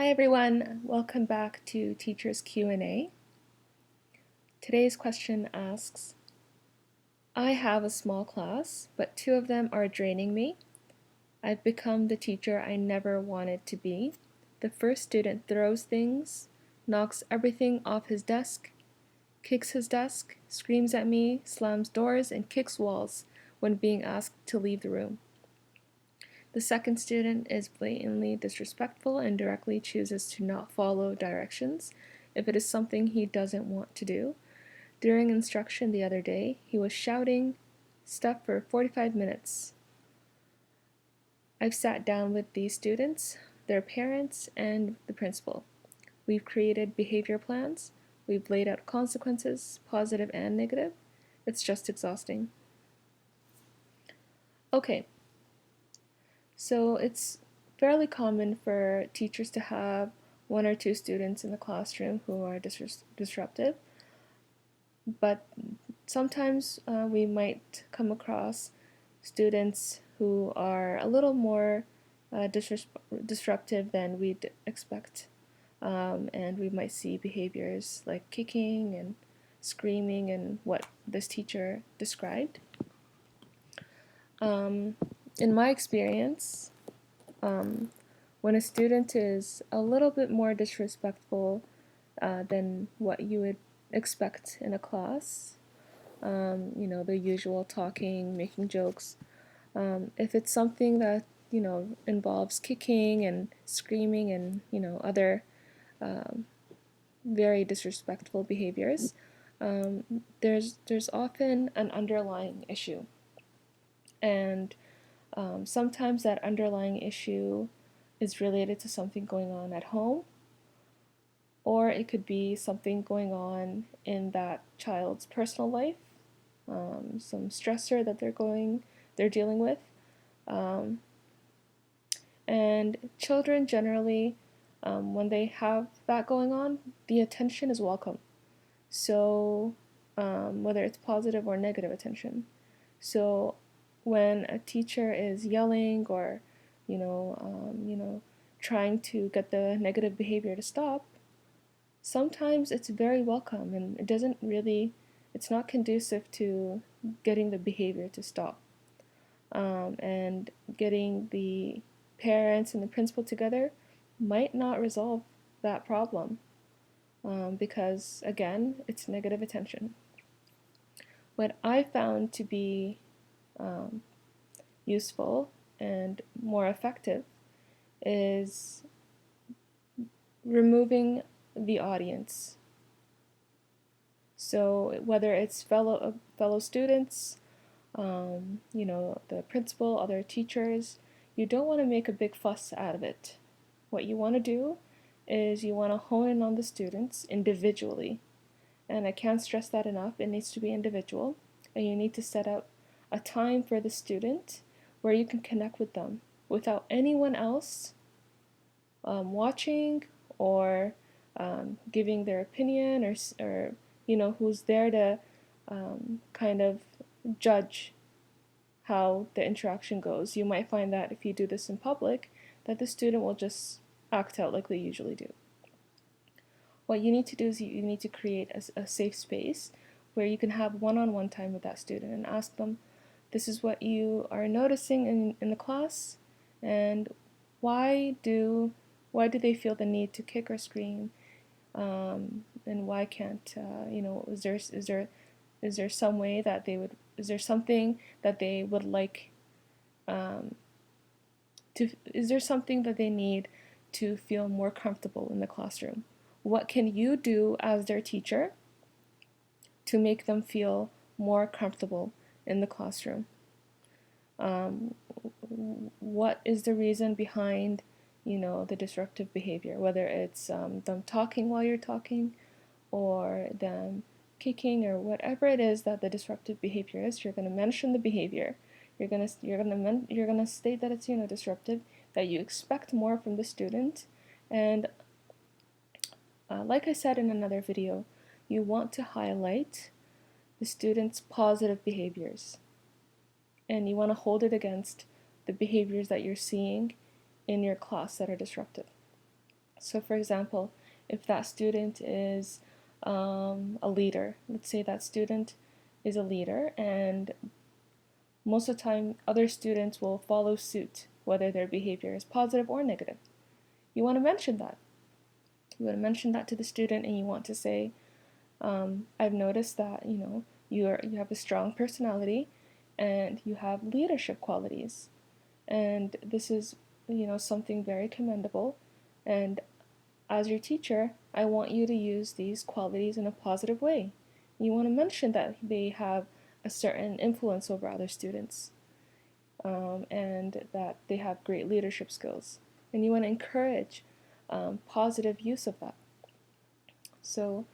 Hi everyone, welcome back to Teachers Q&A. Today's question asks, I have a small class, but two of them are draining me. I've become the teacher I never wanted to be. The first student throws things, knocks everything off his desk, kicks his desk, screams at me, slams doors, and kicks walls when being asked to leave the room. The second student is blatantly disrespectful and directly chooses to not follow directions if it is something he doesn't want to do. During instruction the other day, he was shouting stuff for 45 minutes. I've sat down with these students, their parents, and the principal. We've created behavior plans. We've laid out consequences, positive and negative. It's just exhausting. Okay. So it's fairly common for teachers to have one or two students in the classroom who are disruptive, but sometimes we might come across students who are a little more disruptive than we'd expect, and we might see behaviors like kicking and screaming and what this teacher described. In my experience, when a student is a little bit more disrespectful than what you would expect in a class, the usual talking, making jokes, if it's something that, involves kicking and screaming and, other very disrespectful behaviors, there's often an underlying issue. And sometimes that underlying issue is related to something going on at home, or it could be something going on in that child's personal life, some stressor that they're dealing with. And children generally, when they have that going on, the attention is welcome. So whether it's positive or negative attention. So when a teacher is yelling or, trying to get the negative behavior to stop, sometimes it's very welcome and it's not conducive to getting the behavior to stop. And getting the parents and the principal together might not resolve that problem because, again, it's negative attention. What I found to be useful and more effective is removing the audience. So whether it's fellow students, the principal, other teachers, you don't want to make a big fuss out of it. What you want to do is you want to hone in on the students individually. And I can't stress that enough. It needs to be individual. And you need to set up a time for the student where you can connect with them without anyone else watching or giving their opinion or who's there to kind of judge how the interaction goes. You might find that if you do this in public, that the student will just act out like they usually do. What you need to do is you need to create a safe space where you can have one-on-one time with that student and ask them, this is what you are noticing in the class, and why do they feel the need to kick or scream, and why can't is there some way that is there something that they would like is there something that they need to feel more comfortable in the classroom? What can you do as their teacher to make them feel more comfortable in the classroom? What is the reason behind, the disruptive behavior? Whether it's them talking while you're talking, or them kicking, or whatever it is that the disruptive behavior is, you're going to mention the behavior. You're going to state that it's disruptive, that you expect more from the student, and like I said in another video, you want to highlight the student's positive behaviors, and you want to hold it against the behaviors that you're seeing in your class that are disruptive. So for example, if that student is a leader, let's say that student is a leader, and most of the time other students will follow suit, whether their behavior is positive or negative. You want to mention that. You want to mention that to the student, and you want to say, I've noticed that you have a strong personality, and you have leadership qualities, and this is something very commendable. And as your teacher, I want you to use these qualities in a positive way. You want to mention that they have a certain influence over other students, and that they have great leadership skills. And you want to encourage positive use of that. So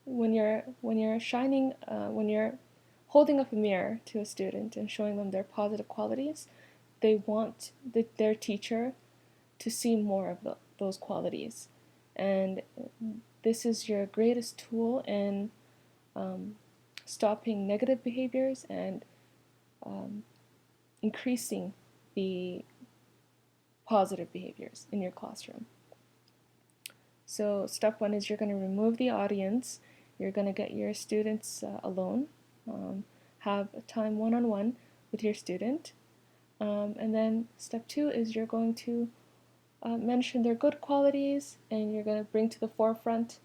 when you're holding up a mirror to a student and showing them their positive qualities, they want their teacher to see more of those qualities. And this is your greatest tool in stopping negative behaviors and increasing the positive behaviors in your classroom. So step one is you're going to remove the audience. You're going to get your students alone, have a time one-on-one with your student. And then step two is you're going to mention their good qualities, and you're going to bring to the forefront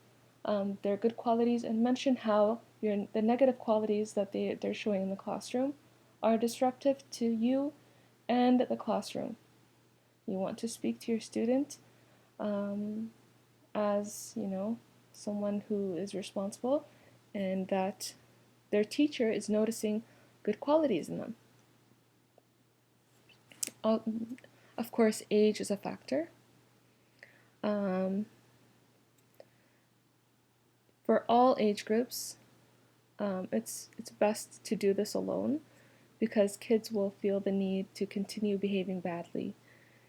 their good qualities, and mention how the negative qualities that they're showing in the classroom are disruptive to you and the classroom. You want to speak to your student as someone who is responsible, and that their teacher is noticing good qualities in them. Of course, age is a factor. For all age groups, it's best to do this alone, because kids will feel the need to continue behaving badly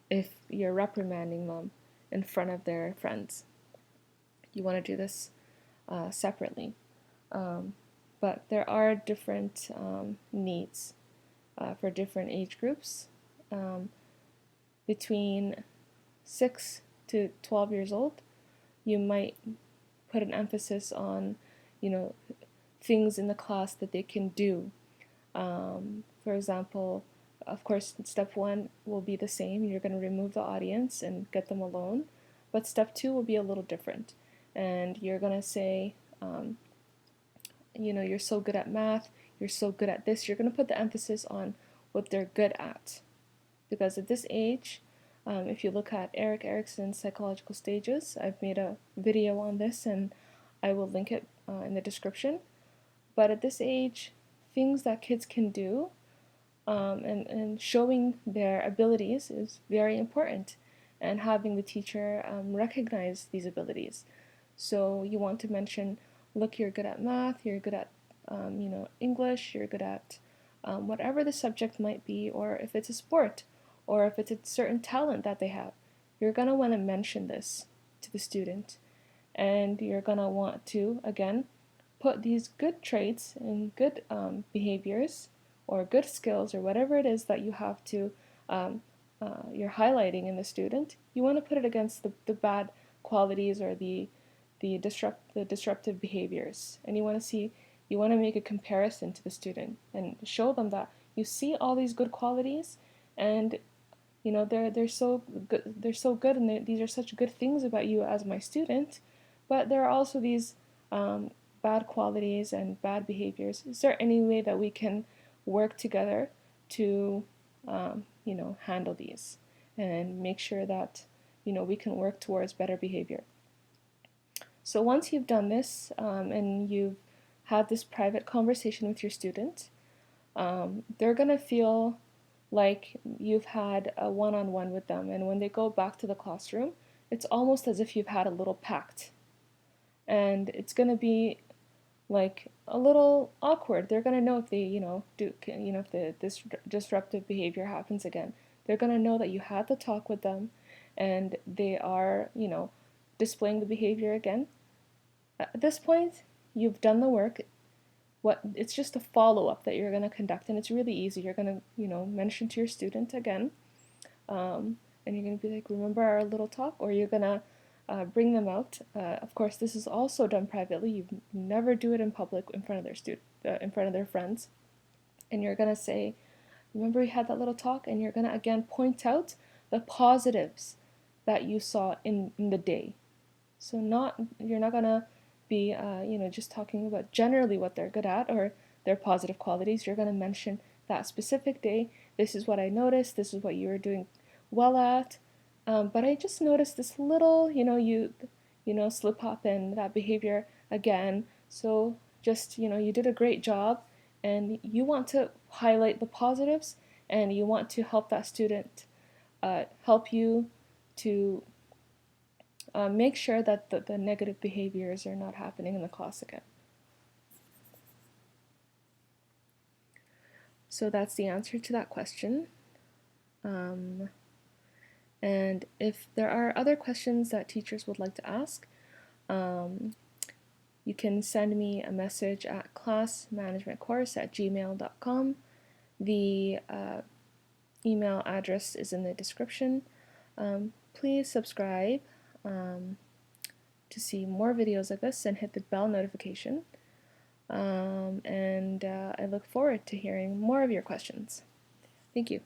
if you're reprimanding them in front of their friends. You want to do this separately. But there are different needs for different age groups. Between 6 to 12 years old, you might put an emphasis on, things in the class that they can do. For example, of course, step one will be the same. You're going to remove the audience and get them alone. But step two will be a little different. And you're going to say, you're so good at math, you're so good at this. You're going to put the emphasis on what they're good at. Because at this age, if you look at Erik Erikson's psychological stages, I've made a video on this, and I will link it in the description. But at this age, things that kids can do and showing their abilities is very important, and having the teacher recognize these abilities. So you want to mention, look, you're good at math, you're good at English, you're good at whatever the subject might be, or if it's a sport, or if it's a certain talent that they have. You're going to want to mention this to the student, and you're going to want to, again, put these good traits and good behaviors or good skills or whatever it is that you have to you're highlighting in the student. You want to put it against the bad qualities or the disruptive behaviors, and you want to make a comparison to the student and show them that you see all these good qualities, and they're so good, and these are such good things about you as my student, but there are also these bad qualities and bad behaviors. Is there any way that we can work together to handle these and make sure that we can work towards better behavior? So once you've done this, and you've had this private conversation with your student, they're going to feel like you've had a one-on-one with them, and when they go back to the classroom, it's almost as if you've had a little pact. And it's going to be like a little awkward. They're going to know if they, if this disruptive behavior happens again. They're going to know that you had the talk with them, and they are, displaying the behavior again. At this point, you've done the work. It's just a follow-up that you're going to conduct, and it's really easy. You're going to, mention to your student again, and you're going to be like, remember our little talk, or you're going to bring them out. Of course, this is also done privately. You never do it in public in front of in front of their friends. And you're gonna say, remember we had that little talk, and you're gonna again point out the positives that you saw in the day. So you're not gonna be just talking about generally what they're good at or their positive qualities. You're gonna mention that specific day. This is what I noticed. This is what you were doing well at. But I just noticed this little, slip hop in that behavior again. So just, you did a great job, and you want to highlight the positives, and you want to help that student help you to make sure that the negative behaviors are not happening in the class again. So that's the answer to that question. And if there are other questions that teachers would like to ask, you can send me a message at classmanagementcourse@gmail.com. The email address is in the description. Please subscribe to see more videos like this and hit the bell notification. And I look forward to hearing more of your questions. Thank you.